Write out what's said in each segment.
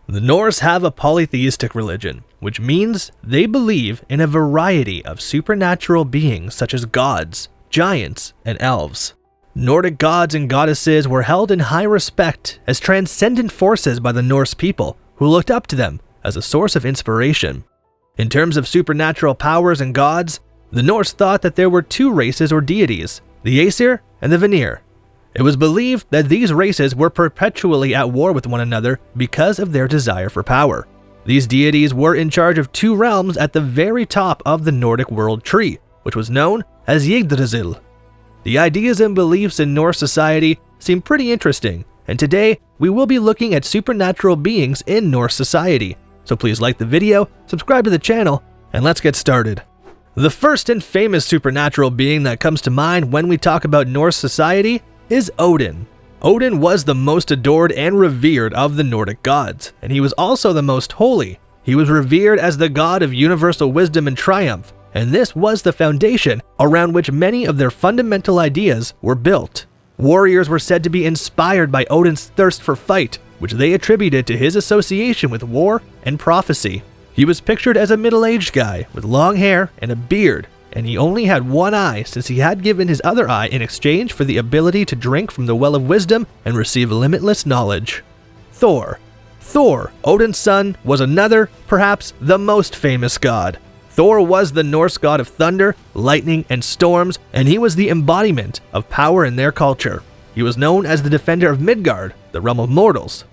The Norse have a polytheistic religion, which means they believe in a variety of supernatural beings such as gods, giants, and elves. Nordic gods and goddesses were held in high respect as transcendent forces by the Norse people, who looked up to them as a source of inspiration. In terms of supernatural powers and gods, the Norse thought that there were two races or deities, the Aesir and the Vanir. It was believed that these races were perpetually at war with one another because of their desire for power. These deities were in charge of two realms at the very top of the Nordic world tree, which was known as Yggdrasil. The ideas and beliefs in Norse society seem pretty interesting, and today we will be looking at supernatural beings in Norse society. So please like the video, subscribe to the channel, and let's get started. The first and famous supernatural being that comes to mind when we talk about Norse society is Odin. Odin was the most adored and revered of the Nordic gods, and he was also the most holy. He was revered as the god of universal wisdom and triumph, and this was the foundation around which many of their fundamental ideas were built. Warriors were said to be inspired by Odin's thirst for fight, which they attributed to his association with war and prophecy. He was pictured as a middle-aged guy with long hair and a beard, and he only had one eye since he had given his other eye in exchange for the ability to drink from the well of wisdom and receive limitless knowledge. Thor, Odin's son, was another, perhaps the most famous god. Thor was the Norse god of thunder, lightning, and storms, and he was the embodiment of power in their culture. He was known as the defender of Midgard, the realm of mortals.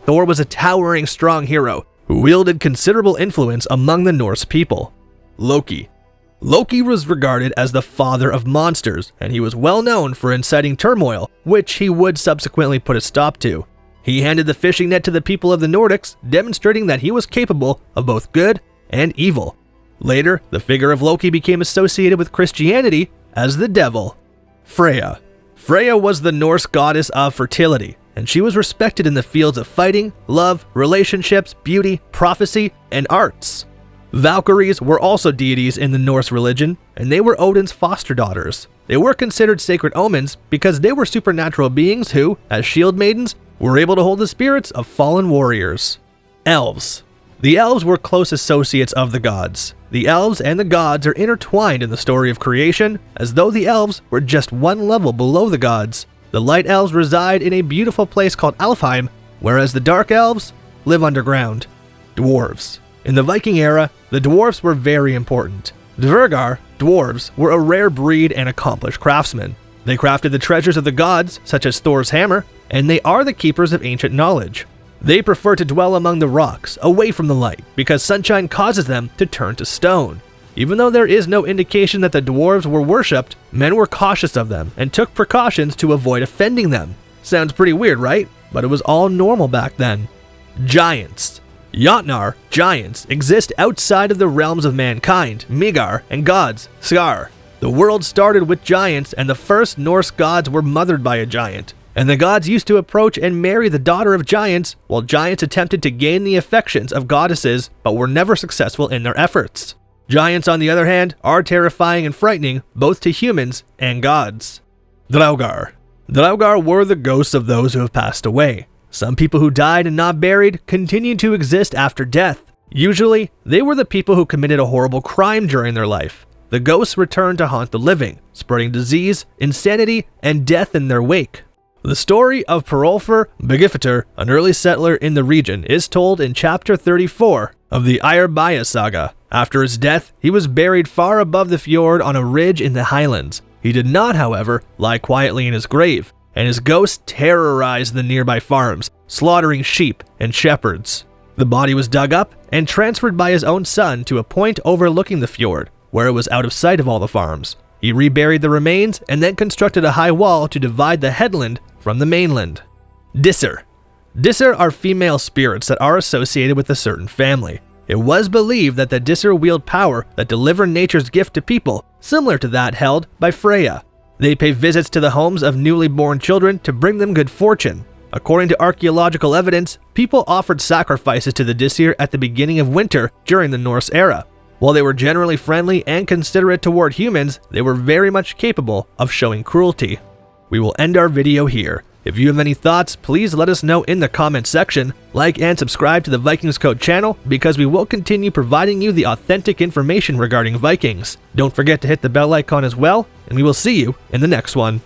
Thor was a towering, strong hero who wielded considerable influence among the Norse people. Loki was regarded as the father of monsters, and he was well known for inciting turmoil, which he would subsequently put a stop to. He handed the fishing net to the people of the Nordics, demonstrating that he was capable of both good and evil. Later, the figure of Loki became associated with Christianity as the devil. Freya was the Norse goddess of fertility, and she was respected in the fields of fighting, love, relationships, beauty, prophecy, and arts. Valkyries were also deities in the Norse religion, and they were Odin's foster daughters. They were considered sacred omens because they were supernatural beings who, as shield maidens, were able to hold the spirits of fallen warriors. Elves. The elves were close associates of the gods. The elves and the gods are intertwined in the story of creation, as though the elves were just one level below the gods. The light elves reside in a beautiful place called Alfheim, whereas the dark elves live underground. Dwarves. In the Viking era, the dwarves were very important. Draugar, dwarves, were a rare breed and accomplished craftsmen. They crafted the treasures of the gods, such as Thor's hammer, and they are the keepers of ancient knowledge. They prefer to dwell among the rocks, away from the light, because sunshine causes them to turn to stone. Even though there is no indication that the dwarves were worshipped, men were cautious of them and took precautions to avoid offending them. Sounds pretty weird, right? But it was all normal back then. Giants. Jotnar, giants, exist outside of the realms of mankind, Migar, and gods, Skar. The world started with giants, and the first Norse gods were mothered by a giant. And the gods used to approach and marry the daughter of giants, while giants attempted to gain the affections of goddesses, but were never successful in their efforts. Giants, on the other hand, are terrifying and frightening, both to humans and gods. Draugar were the ghosts of those who have passed away. Some people who died and not buried continued to exist after death. Usually, they were the people who committed a horrible crime during their life. The ghosts returned to haunt the living, spreading disease, insanity, and death in their wake. The story of Perolfr Begifter, an early settler in the region, is told in chapter 34 of the Eyrbaya saga. After his death, he was buried far above the fjord on a ridge in the highlands. He did not, however, lie quietly in his grave, and his ghost terrorized the nearby farms, slaughtering sheep and shepherds. The body was dug up and transferred by his own son to a point overlooking the fjord, where it was out of sight of all the farms. He reburied the remains and then constructed a high wall to divide the headland from the mainland. Disir are female spirits that are associated with a certain family. It was believed that the Disir wield power that deliver nature's gift to people, similar to that held by Freya. They pay visits to the homes of newly born children to bring them good fortune. According to archaeological evidence, people offered sacrifices to the Disir at the beginning of winter during the Norse era. While they were generally friendly and considerate toward humans, they were very much capable of showing cruelty. We will end our video here. If you have any thoughts, please let us know in the comment section. Like and subscribe to the Vikings Code channel because we will continue providing you the authentic information regarding Vikings. Don't forget to hit the bell icon as well, and we will see you in the next one.